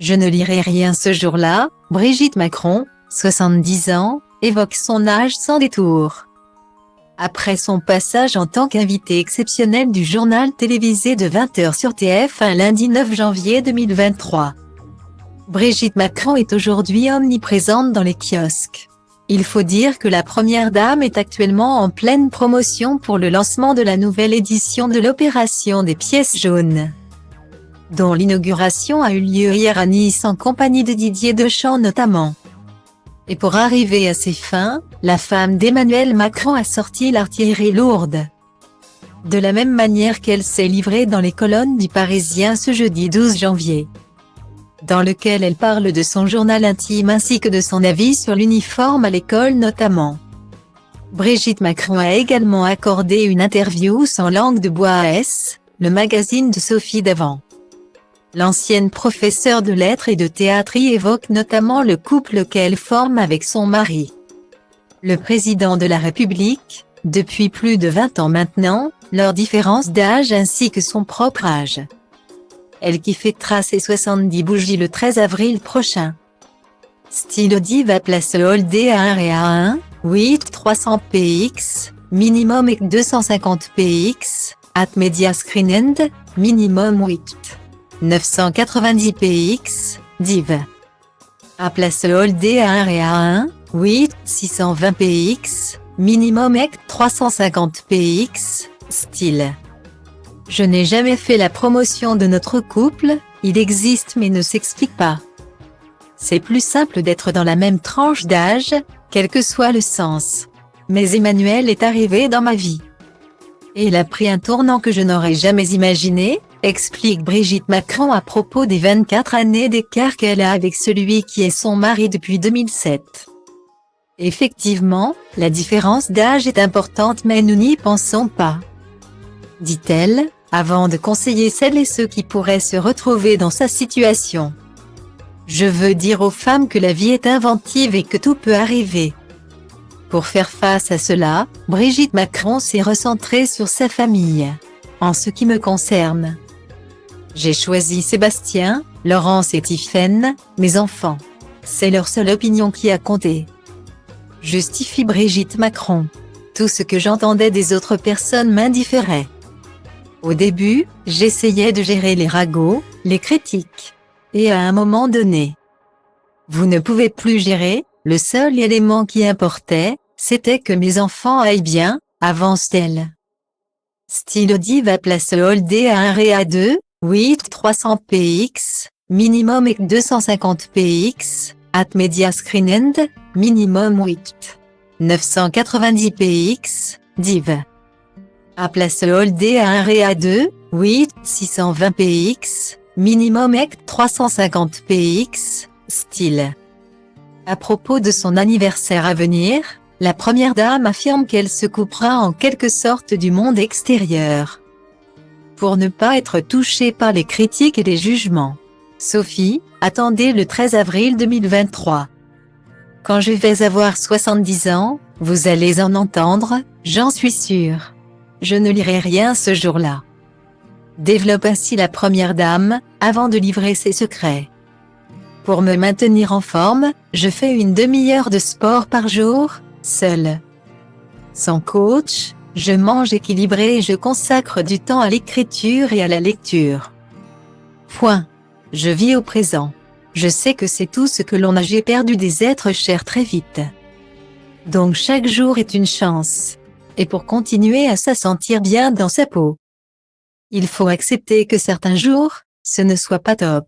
Je ne lirai rien ce jour-là. Brigitte Macron, 70 ans, évoque son âge sans détour. Après son passage en tant qu'invité exceptionnel du journal télévisé de 20h sur TF1 lundi 9 janvier 2023. Brigitte Macron est aujourd'hui omniprésente dans les kiosques. Il faut dire que la première dame est actuellement en pleine promotion pour le lancement de la nouvelle édition de l'opération des pièces jaunes, dont l'inauguration a eu lieu hier à Nice en compagnie de Didier Deschamps notamment. Et pour arriver à ses fins, la femme d'Emmanuel Macron a sorti l'artillerie lourde. De la même manière qu'elle s'est livrée dans les colonnes du Parisien ce jeudi 12 janvier. Dans lequel elle parle de son journal intime ainsi que de son avis sur l'uniforme à l'école notamment. Brigitte Macron a également accordé une interview sans langue de bois à S, le magazine de Sophie Davant. L'ancienne professeure de lettres et de théâtre y évoque notamment le couple qu'elle forme avec son mari, le président de la République, depuis plus de 20 ans maintenant, leur différence d'âge ainsi que son propre âge. Elle qui fêtera ses 70 bougies le 13 avril prochain. Stylo Diva place All Day à 1 et à 1, 8 300 px, minimum et 250 px, at Media Screen End, minimum 8 990 px, div. À place All Day à 1 et à 1, 8 620 px, minimum et 350 px, style. Je n'ai jamais fait la promotion de notre couple, il existe mais ne s'explique pas. C'est plus simple d'être dans la même tranche d'âge, quel que soit le sens. Mais Emmanuel est arrivé dans ma vie. Et il a pris un tournant que je n'aurais jamais imaginé, explique Brigitte Macron à propos des 24 années d'écart qu'elle a avec celui qui est son mari depuis 2007. Effectivement, la différence d'âge est importante mais nous n'y pensons pas, dit-elle, avant de conseiller celles et ceux qui pourraient se retrouver dans sa situation. Je veux dire aux femmes que la vie est inventive et que tout peut arriver. Pour faire face à cela, Brigitte Macron s'est recentrée sur sa famille. En ce qui me concerne, j'ai choisi Sébastien, Laurence et Tiphaine, mes enfants. C'est leur seule opinion qui a compté. Justifie Brigitte Macron. Tout ce que j'entendais des autres personnes m'indifférait. Au début, j'essayais de gérer les ragots, les critiques. Et à un moment donné, vous ne pouvez plus gérer, le seul élément qui importait, c'était que mes enfants aillent bien, avance-t-elle. Stylo Diva place All Day à 1 et à 2, 8 300 px, minimum et 250 px, at Media Screen End, minimum 8 990 px, div. À place All Day à 1 et à 2, 8 620 px, minimum et 350 px, style. À propos de son anniversaire à venir, la première dame affirme qu'elle se coupera en quelque sorte du monde extérieur, pour ne pas être touchée par les critiques et les jugements. Sophie, attendez le 13 avril 2023. Quand je vais avoir 70 ans, vous allez en entendre, j'en suis sûre. Je ne lirai rien ce jour-là. Développe ainsi la première dame, avant de livrer ses secrets. Pour me maintenir en forme, je fais une demi-heure de sport par jour, seule. Sans coach, je mange équilibré et je consacre du temps à l'écriture et à la lecture. Point. Je vis au présent. Je sais que c'est tout ce que l'on a. J'ai perdu des êtres chers très vite. Donc chaque jour est une chance. Et pour continuer à se sentir bien dans sa peau, il faut accepter que certains jours, ce ne soit pas top.